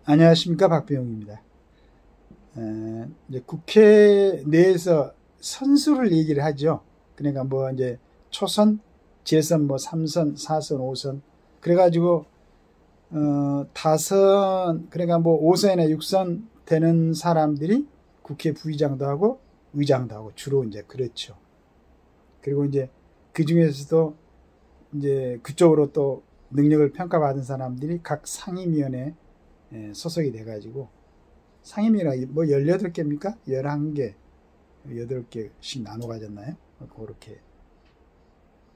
안녕하십니까, 박병웅입니다. 이제 국회 내에서 선수를 얘기를 하죠. 그러니까 뭐 이제 초선, 재선, 뭐 3선, 4선, 5선 그래가지고 다선, 그러니까 뭐 5선이나 6선 되는 사람들이 국회 부의장도 하고 의장도 하고 주로 이제 그렇죠. 그리고 이제 그 중에서도 이제 그쪽으로 또 능력을 평가받은 사람들이 각 상임위원회에 소속이 돼가지고 상임위가 뭐 18개입니까? 11개, 8개씩 나눠 가졌나요? 그렇게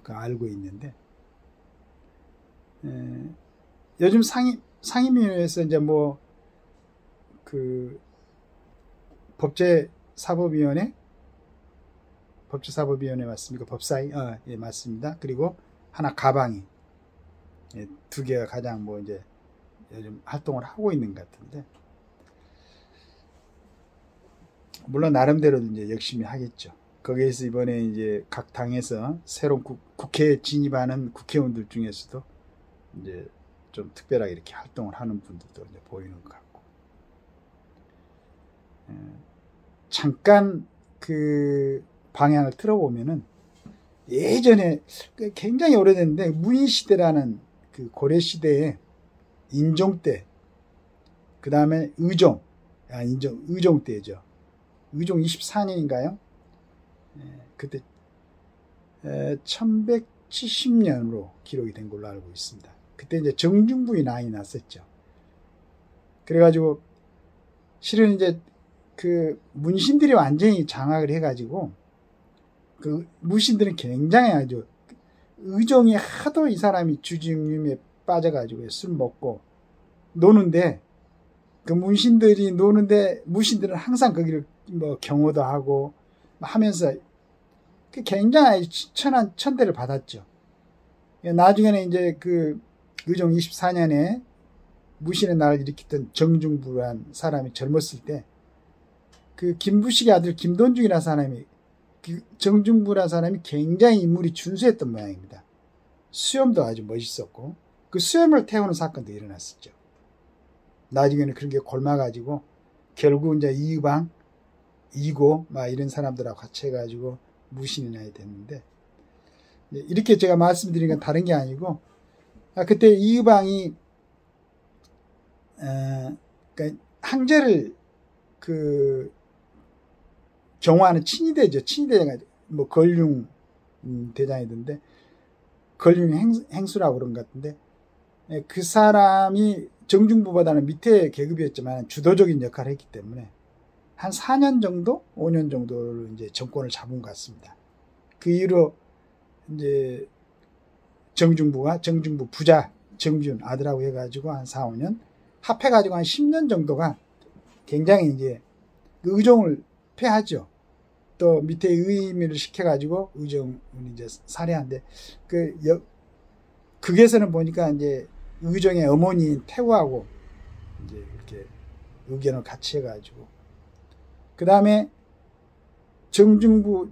알고 있는데, 요즘 상임위에서 이제 뭐 법제사법위원회 맞습니까? 법사위? 예, 맞습니다. 그리고 하나 가방이, 2개가 가장 뭐 이제 요즘 활동을 하고 있는 것 같은데, 물론 나름대로 이제 열심히 하겠죠. 거기에서 이번에 이제 각 당에서 새로운 국회에 진입하는 국회의원들 중에서도 이제 좀 특별하게 이렇게 활동을 하는 분들도 이제 보이는 것 같고, 잠깐 그 방향을 틀어보면은 예전에 굉장히 오래됐는데 무인시대라는 그 고려시대에 인종 때, 그 다음에 의종 때죠. 의종 24년인가요? 그때 1170년으로 기록이 된 걸로 알고 있습니다. 그때 이제 정중부의 난이 났었죠. 그래가지고 실은 이제 그 문신들이 완전히 장악을 해가지고 그 무신들은 굉장히 아주 의종이 하도 이 사람이 주중림에 빠져가지고 술 먹고 노는데, 그 문신들이 노는데 무신들은 항상 거기를 뭐 경호도 하고 하면서 굉장히 천대를 받았죠. 나중에는 이제 그 의종 24년에 무신의 나라를 일으켰던 정중부란 사람이 젊었을 때, 그 김부식의 아들 김돈중이라는 사람이, 정중부라는 사람이 굉장히 인물이 준수했던 모양입니다. 수염도 아주 멋있었고, 그 수염을 태우는 사건도 일어났었죠. 나중에는 그런 게 골마가지고 결국 이제 이의방, 이고 막 이런 사람들하고 같이 해가지고 무신이 나야 됐는데, 이렇게 제가 말씀드린 건 다른 게 아니고, 그때 이의방이 그러니까 항제를 경호하는 친위대죠. 친위대가 뭐 걸륭 대장이던데, 걸륭 행수라고 그런 것 같은데, 그 사람이 정중부보다는 밑에 계급이었지만 주도적인 역할을 했기 때문에 한 4년 정도, 5년 정도를 이제 정권을 잡은 것 같습니다. 그 이후로 이제 정중부 부자 정준 아들하고 해가지고 한 4, 5년 합해가지고 한 10년 정도가 굉장히 이제 의종을 폐하죠. 또 밑에 의임을 시켜가지고 의종을 이제 살해한데, 극에서는 보니까 이제 의종의 어머니인 태우하고 이제 이렇게 의견을 같이 해가지고, 그 다음에 정균의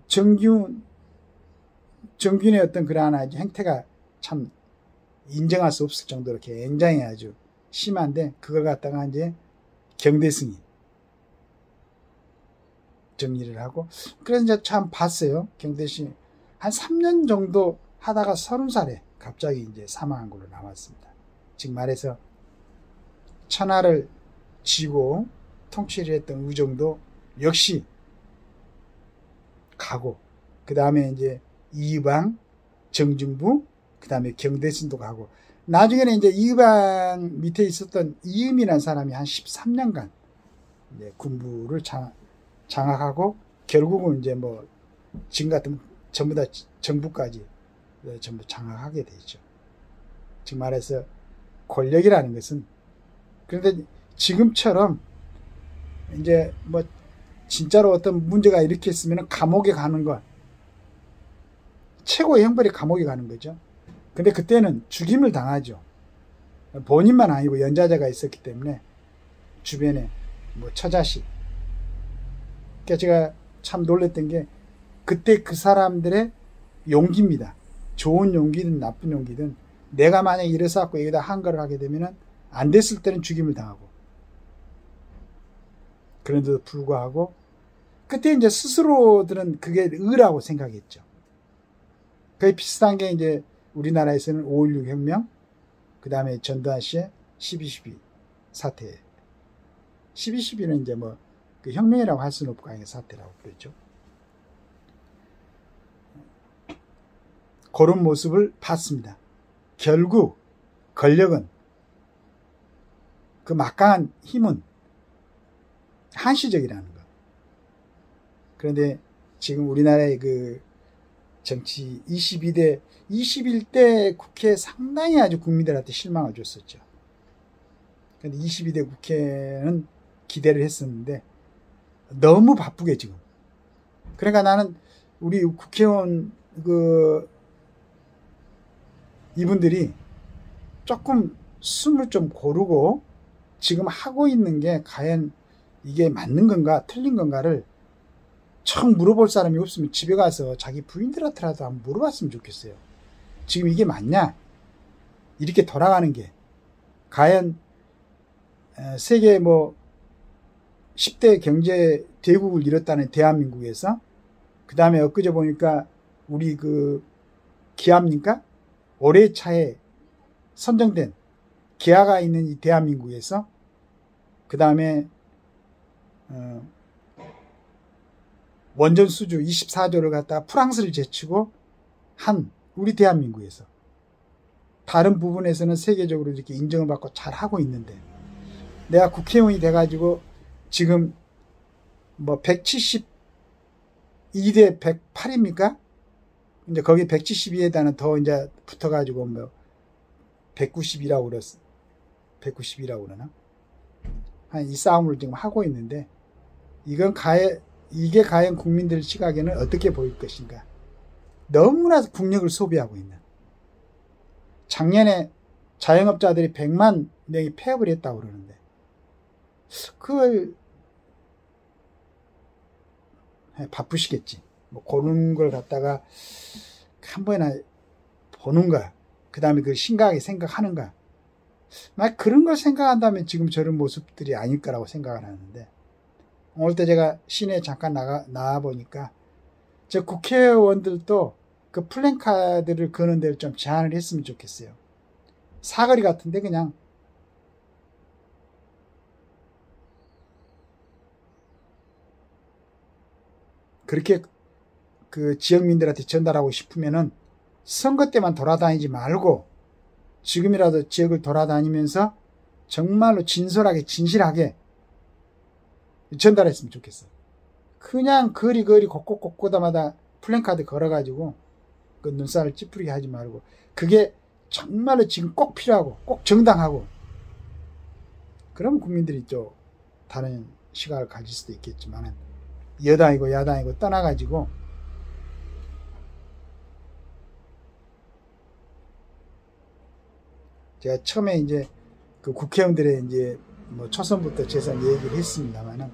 어떤 그러한 행태가 참 인정할 수 없을 정도로 굉장히 아주 심한데, 그걸 갖다가 이제 경대승이 정리를 하고, 그래서 이제 참 봤어요. 경대승이 한 3년 정도 하다가 30살에 갑자기 이제 사망한 걸로 나왔습니다. 즉 말해서 천하를 쥐고 통치를 했던 의종도 역시 가고, 그 다음에 이제 이의방, 정중부, 그 다음에 경대신도 가고, 나중에는 이제 이의방 밑에 있었던 이음이라는 사람이 한 13년간 이제 군부를 장악하고, 결국은 이제 뭐 지금 같으면 전부 다 정부까지 전부 장악하게 되죠. 즉 말해서 권력이라는 것은, 그런데 지금처럼 이제 뭐 진짜로 어떤 문제가 일으켰으면 감옥에 가는 것, 최고의 형벌이 감옥에 가는 거죠. 근데 그때는 죽임을 당하죠. 본인만 아니고 연좌자가 있었기 때문에 주변에 뭐 처자식. 그러니까 제가 참 놀랬던 게, 그때 그 사람들의 용기입니다. 좋은 용기든 나쁜 용기든, 내가 만약에 일어서갖고 여기다 한거를 하게 되면은 안 됐을 때는 죽임을 당하고, 그런데도 불구하고 그때 이제 스스로들은 그게 의라고 생각했죠. 거의 비슷한 게 이제 우리나라에서는 5.16 혁명, 그 다음에 전두환 씨의 12.12 사태. 12.12는 이제 뭐 그 혁명이라고 할 수는 없고 그냥 사태라고 그랬죠. 그런 모습을 봤습니다. 결국 권력은, 그 막강한 힘은 한시적이라는 것. 그런데 지금 우리나라의 그 정치 21대 국회 상당히 아주 국민들한테 실망을 줬었죠. 그런데 22대 국회는 기대를 했었는데 너무 바쁘게 지금. 그러니까 나는 우리 국회의원 이분들이 조금 숨을 좀 고르고 지금 하고 있는 게 과연 이게 맞는 건가 틀린 건가를 청 물어볼 사람이 없으면 집에 가서 자기 부인들한테라도 한번 물어봤으면 좋겠어요. 지금 이게 맞냐? 이렇게 돌아가는 게 과연 세계 뭐 10대 경제 대국을 이뤘다는 대한민국에서, 그 다음에 엊그제 보니까 우리 그 기아입니까? 올해 차에 선정된 기아가 있는 이 대한민국에서, 그 다음에 원전 수주 24조를 갖다가 프랑스를 제치고 한 우리 대한민국에서 다른 부분에서는 세계적으로 이렇게 인정을 받고 잘 하고 있는데, 내가 국회의원이 돼가지고 지금 뭐 172대 108입니까? 이제 거기 172에다는 더 이제 붙어가지고 뭐 190이라고 그랬어. 190이라고 그러나? 이 싸움을 지금 하고 있는데, 이게 과연 국민들 시각에는 어떻게 보일 것인가? 너무나 국력을 소비하고 있는. 작년에 자영업자들이 100만 명이 폐업을 했다고 그러는데, 그걸 바쁘시겠지. 뭐 그런 걸 갖다가 한 번이나 보는가, 그 다음에 그걸 심각하게 생각하는가. 막 그런 걸 생각한다면 지금 저런 모습들이 아닐 거라고 생각을 하는데, 오늘 때 제가 시내에 잠깐 나와 보니까 저 국회의원들도 그 플랜카드를 거는 데를 좀 제한을 했으면 좋겠어요. 사거리 같은데 그냥 그렇게 그 지역민들한테 전달하고 싶으면은 선거 때만 돌아다니지 말고 지금이라도 지역을 돌아다니면서 정말로 진솔하게 진실하게 전달했으면 좋겠어. 그냥 거리 곳곳마다 플랜카드 걸어가지고 그 눈살을 찌푸리게 하지 말고, 그게 정말로 지금 꼭 필요하고 꼭 정당하고, 그러면 국민들이 또 다른 시각을 가질 수도 있겠지만, 여당이고 야당이고 떠나가지고 제가 처음에 이제 그 국회의원들의 이제 뭐 초선부터 재선 얘기를 했습니다만은,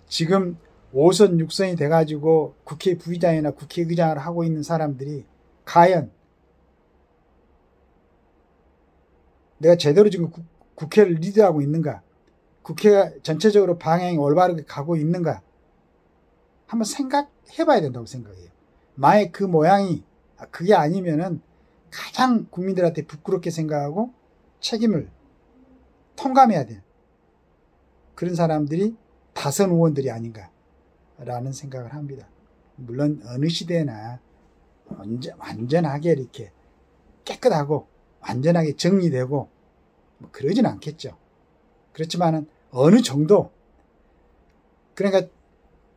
지금 5선 6선이 돼가지고 국회 부의장이나 국회의장을 하고 있는 사람들이 과연 내가 제대로 지금 국회를 리드하고 있는가, 국회가 전체적으로 방향이 올바르게 가고 있는가 한번 생각해 봐야 된다고 생각해요. 만약 그 모양이 그게 아니면은 가장 국민들한테 부끄럽게 생각하고 책임을 통감해야 돼. 그런 사람들이 다선 의원들이 아닌가라는 생각을 합니다. 물론 어느 시대나 완전하게 이렇게 깨끗하고 완전하게 정리되고 뭐 그러진 않겠죠. 그렇지만은 어느 정도, 그러니까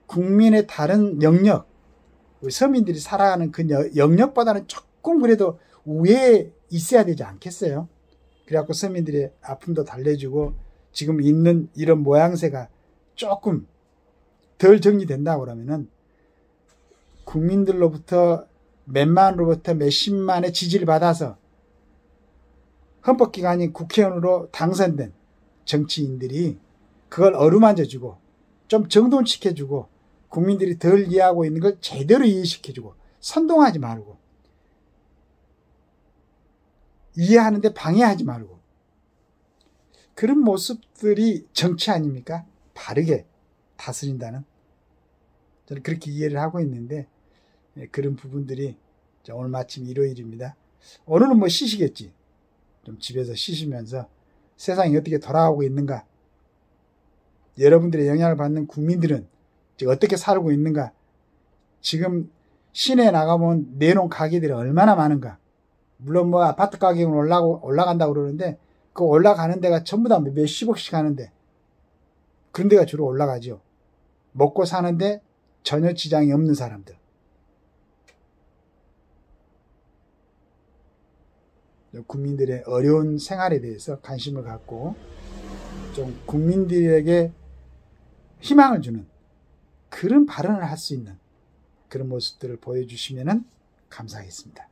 국민의 다른 영역, 우리 서민들이 살아가는 그 영역보다는 조금 그래도 위에 있어야 되지 않겠어요? 그래갖고 서민들의 아픔도 달래주고 지금 있는 이런 모양새가 조금 덜 정리된다고 그러면은 국민들로부터 몇만으로부터 몇십만의 지지를 받아서 헌법기관인 국회의원으로 당선된 정치인들이 그걸 어루만져주고 좀 정돈시켜주고 국민들이 덜 이해하고 있는 걸 제대로 이해시켜주고 선동하지 말고 이해하는데 방해하지 말고, 그런 모습들이 정치 아닙니까? 바르게 다스린다는, 저는 그렇게 이해를 하고 있는데, 그런 부분들이 오늘 마침 일요일입니다. 오늘은 뭐 쉬시겠지. 좀 집에서 쉬시면서 세상이 어떻게 돌아가고 있는가, 여러분들의 영향을 받는 국민들은 지금 어떻게 살고 있는가, 지금 시내에 나가면 내놓은 가게들이 얼마나 많은가. 물론 뭐 아파트 가격은 올라간다고 그러는데 그 올라가는 데가 전부 다 몇십억씩 하는데, 그런 데가 주로 올라가죠. 먹고 사는데 전혀 지장이 없는 사람들. 국민들의 어려운 생활에 대해서 관심을 갖고 좀 국민들에게 희망을 주는 그런 발언을 할 수 있는 그런 모습들을 보여주시면 감사하겠습니다.